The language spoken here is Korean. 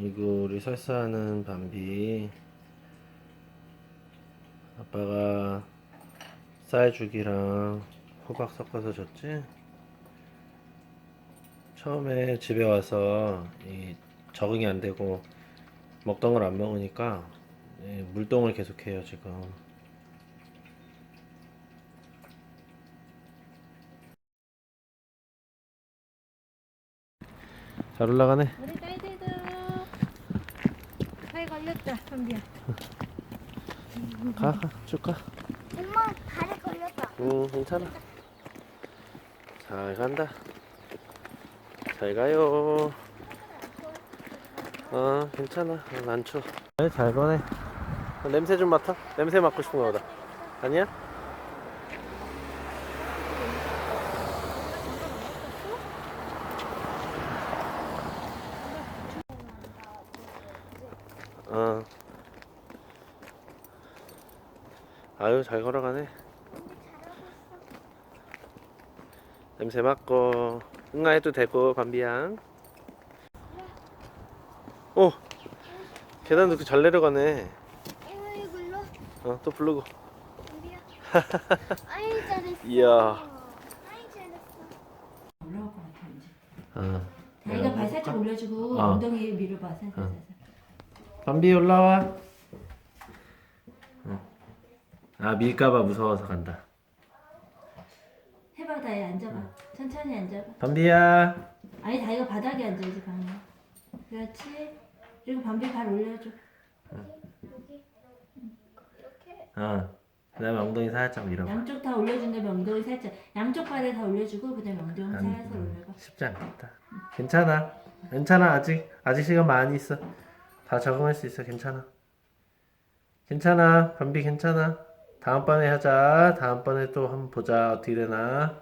이거 우리 설사하는 밤비. 아빠가 쌀죽이랑 호박 섞어서 줬지? 처음에 집에 와서 적응이 안 되고 먹던 걸 안 먹으니까 물동을 계속해요 지금. 잘 올라가네. 우리 딸들도 잘 걸렸다, 선비야. 가, 쭉 가. 엄마 발에 걸렸다. 괜찮아. 잘 간다. 잘 가요. 괜찮아. 안 추워. 잘 거네. 냄새 좀 맡아. 냄새 맡고 싶은가 보다. 아니야? 어. 아유, 잘 걸어가네. 냄새 맡고 응아해도 되고 밤비양. 오, 계단도 잘 내려가네. 이거 이걸로 또 부르고. 우리야. 아이 잘했어. 이야. 아이 잘했어. 올라올 것 같아, 이제. 어. 다리가 발 살짝 올려주고 엉덩이 밀어봐, 살짝, 살짝. 밤비 올라와. 밀까봐 무서워서 간다. 해봐, 다리 앉아봐. 천천히 앉아봐. 밤비야. 아니, 다리가 바닥에 앉아야지, 방금. 그렇지. 그리고 밤비 발 올려줘. 여기 이렇게. 그 다음에 엉덩이 살짝 밀어봐. 양쪽 다 올려준 다음에 엉덩이 살짝. 양쪽 발을 다 올려주고, 그 다음에 엉덩이 살살 올려봐. 쉽지 않겠다. 괜찮아. 괜찮아. 아직 시간 많이 있어. 다 적응할 수 있어. 괜찮아. 괜찮아. 밤비 괜찮아. 다음번에 하자. 다음번에 또 한번 보자. 어떻게 되나.